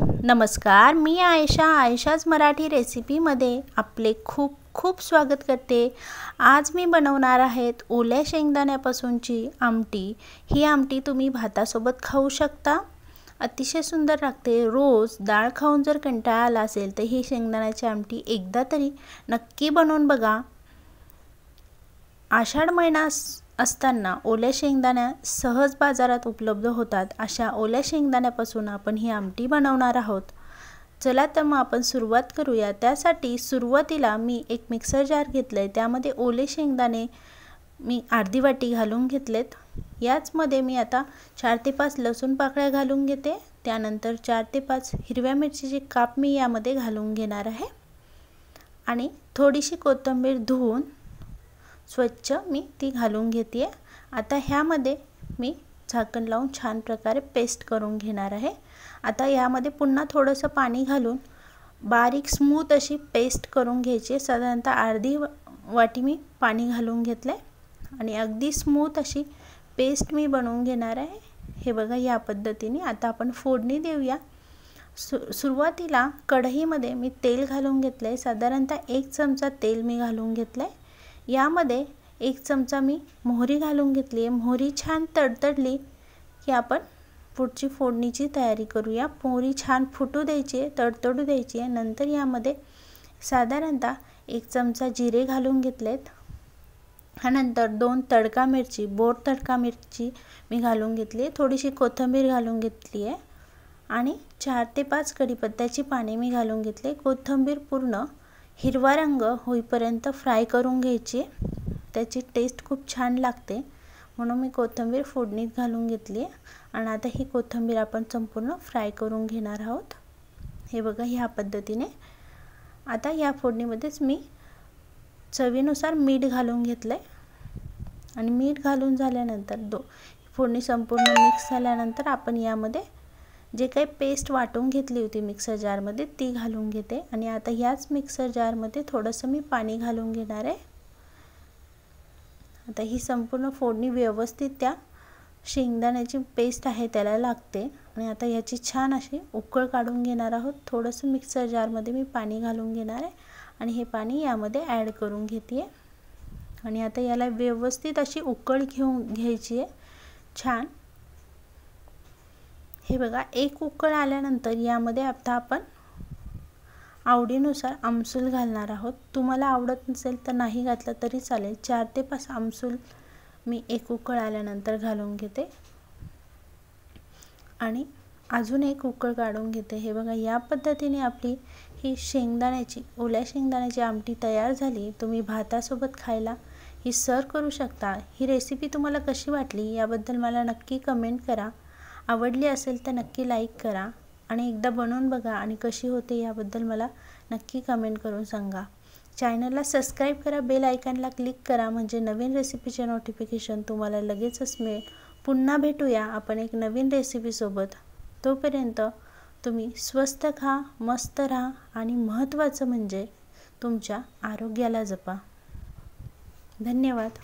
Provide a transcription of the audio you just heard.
नमस्कार, मी आयशाच मराठी रेसिपीमध्ये आपले खूप खूप स्वागत करते। आज मी बनवणार आहेत ओल्या शेंगदाण्यापासूनची आमटी। ही आमटी तुम्ही भातासोबत खाऊ शकता, अतिशय सुंदर लागते। रोज डाळ खाऊन जर कंटाळा आला असेल तर ही शेंगदाण्याची आमटी एकदा तरी नक्की बनवून बघा। आषाढ महिना असताना ओल्या शेंगदाण्या सहज बाजारात उपलब्ध होतात। अशा ओल्या शेंगदाण्यापासून आपण ही आमटी बनवणार आहोत। चला तर मग आपण सुरुवात करूया। त्यासाठी सुरुवातीला मी एक मिक्सर जार घेतलाय, त्यामध्ये ओले शेंगदाणे मी अर्धी वाटी घालून घेतलेत। याचमध्ये मी आता 4 ते 5 लसूण पाकळ्या घालून घेते। त्यानंतर 4 ते 5 हिरव्या मिरचीचे काप मी यामध्ये घालून घेणार आहे आणि थोडीशी कोथिंबीर धुवून स्वच्छ मी ती घालून घेते। आता ह्यामध्ये मी झाकण लावून छान प्रकारे पेस्ट करून घेणार आहे। आता यामध्ये पुन्हा थोडंसं पाणी घालून बारीक स्मूथ अशी पेस्ट करून घ्यायची। साधारणतः अर्धी वाटी मी पाणी घालून घेतले आणि अगदी स्मूथ अशी पेस्ट मी बनवून घेणार आहे। हे बघा, या पद्धतीने आता आपण फोडणी देऊया। सुरुवातीला कढईमध्ये मी तेल घालून घेतले। साधारणतः 1 चमचा तेल मी घालून घेतले। यामध्ये 1 चमचा मी मोहरी घालून घेतली आहे। मोहरी छान तडतडली की आपण पुढची फोडणीची तयारी करूया। मोहरी छान फुटू द्यायची, तडतडू द्यायची। नंतर यामध्ये साधारणतः 1 चमचा जिरे घालून घेतलेत। नंतर 2 तडका मिरची, बोर तडका मिरची मी घालून घेतली आहे। थोडीशी कोथिंबीर घालून घेतली आहे आणि 4 ते 5 कढीपत्त्याची पाने मी घालून घेतले। कोथिंबीर पूर्ण हिरवा रंग होईपर्यंत फ्राय करून घ्यायची। त्याची टेस्ट खूप छान लागते, म्हणून मी कोथिंबीर फोडणीत घालून घेतली आणि आता ही कोथिंबीर आपण संपूर्ण फ्राय करून घेणार आहोत। हे बघा, ह्या पद्धतीने। आता या फोडणीमध्येच मी चवीनुसार मीठ घालून घेतले आणि मीठ घालून झाल्यानंतर फोडणी संपूर्ण मिक्स झाल्यानंतर आपण यामध्ये जे काही पेस्ट वाटून घेतली होती मिक्सर जारमध्ये ती घालून घेते आणि आता याच मिक्सर जारमध्ये थोडंसं मी पाणी घालून घेणार आहे। आता ही संपूर्ण फोडणी व्यवस्थित त्या शेंगदाण्याची पेस्ट आहे त्याला लागते आणि आता याची छान अशी उकळ काढून घेणार आहोत। थोडंसं मिक्सर जारमध्ये मी पाणी घालून घेणार आहे आणि हे पाणी यामध्ये ॲड करून घेते आणि आता याला व्यवस्थित अशी उकळ घ्यायची आहे छान। हे बघा, एक उकळ आल्यानंतर यामध्ये आता आपण आवडीनुसार आमसूल घालणार आहोत। तुम्हाला आवडत नसेल तर नाही घातलं तरी चालेल। 4 ते 5 आमसूल मी एक उकळ आल्यानंतर घालून घेते आणि अजून एक उकळ काढून घेते। हे बघा, या पद्धतीने आपली ही ओल्या शेंगदाण्याची आमटी तयार झाली। तुम्ही भातासोबत खायला ही सर्व करू शकता। ही रेसिपी तुम्हाला कशी वाटली याबद्दल मला नक्की कमेंट करा। आवडली असेल तर नक्की लाईक करा आणि एकदा बनवून बघा आणि कशी होते याबद्दल मला नक्की कमेंट करून सांगा। चॅनलला सबस्क्राईब करा, बेल आयकॉनला क्लिक करा, म्हणजे नवीन रेसिपीचे नोटिफिकेशन तुम्हाला लगेचच मिळेल। पुन्हा भेटूया आपण एक नवीन रेसिपीसोबत। तोपर्यंत तुम्ही स्वस्थ खा, मस्त राहा आणि महत्त्वाचं म्हणजे तुमच्या आरोग्याला जपा। धन्यवाद।